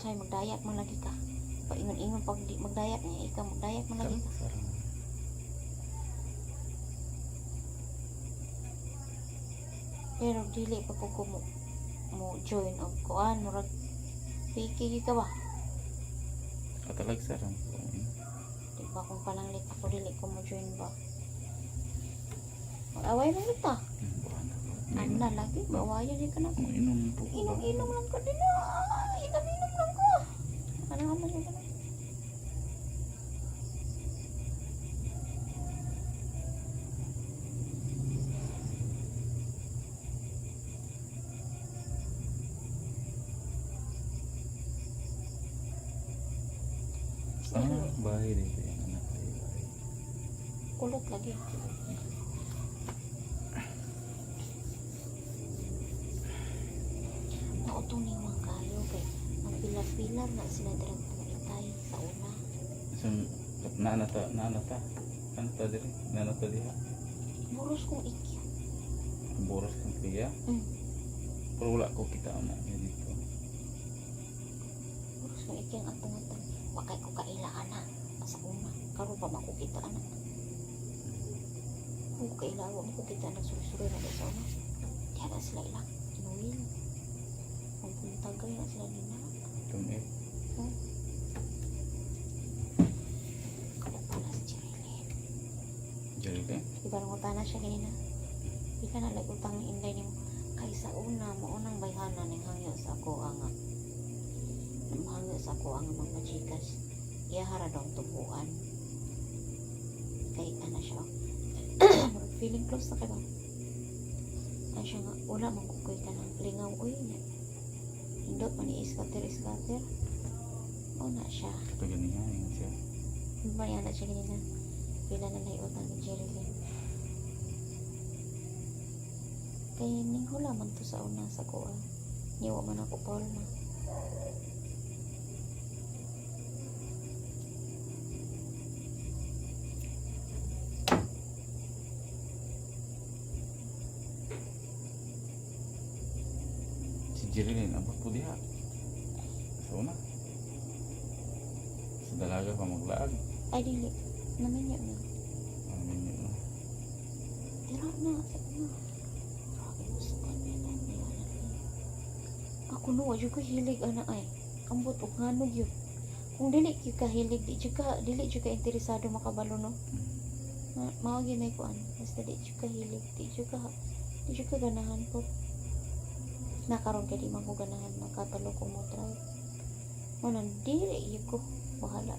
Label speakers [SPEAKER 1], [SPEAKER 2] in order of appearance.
[SPEAKER 1] Say magdayat man lagi ka. Paingon-ingon pag di magdayat niya, ikaw magdayat man lagi ka. Pero dili pa po ko mo join og kuan murag piki ka ba?
[SPEAKER 2] Katalag sarang.
[SPEAKER 1] Di ba kung pananglit ako dili ko mo join ba? Mag-away na kita. Ano na lagi, bawayan di ka na.
[SPEAKER 2] Inom po ko ba?
[SPEAKER 1] Inom lang ka din na. Inom lang ka. Ano naman yun ka na?
[SPEAKER 2] Bahay dito yung anak ko.
[SPEAKER 1] Kulot lagi. Nautong ni mga kayo kay ang pilar-pilar na sila dirang pumitay sa una.
[SPEAKER 2] So, nanata. Nanata diri. Nanata diha.
[SPEAKER 1] Buros kong ikyo.
[SPEAKER 2] Boros kang kriya. Pero wala ko kita na dito.
[SPEAKER 1] Buros kong ikyo ang atong-atong. Wakay ko kailaan na. Sa una. Karoon pa makukita na. Kung kailangan mo makukita na suri-suri na sa una. Diyan na sila ilang. Inuwil. Kung puntagay na sila nila.
[SPEAKER 2] Tumit.
[SPEAKER 1] Kapag pala si Jerilyn.
[SPEAKER 2] Jerilyn?
[SPEAKER 1] Diba nung utana siya ganina? Di ka na utang ni Inday ni mo. Kay sa una, maunang bayhana ng hangyo sa ako ang hangyo sa ako ang mga chikas. Iyahara daw tubuan. Kay ana siya. Feeling close na kayo. Ay siya nga, wala magkukoy ka ng lingaw. Uy, hindot man i-scatter. O na siya.
[SPEAKER 2] Ito ganyan yun siya.
[SPEAKER 1] Bayan na siya ganina. Pila na naiutang ni Jerilyn. Kaya ning hula man to sa una sa kuha. Niwa man ako Paul na.
[SPEAKER 2] Si Jerilyn, abot po diha. Sa una. Sa dalaga pa maglaag.
[SPEAKER 1] Ay, dili. Naminyo na.
[SPEAKER 2] Amin yun na.
[SPEAKER 1] Tira na. Sabi na. Grabe mo sa kanila. Ako no, wajud ko hilig ana ay. Ambot og nganog yun. Kung dili ka kahilig, dili ka interesado makabalo no. Mao ginay ko ano. Basta di ka hilig, di ka ganahan po. Nakaroon ka di man ko ganahan makabalo ko mo drive. Manan dili ko bahala.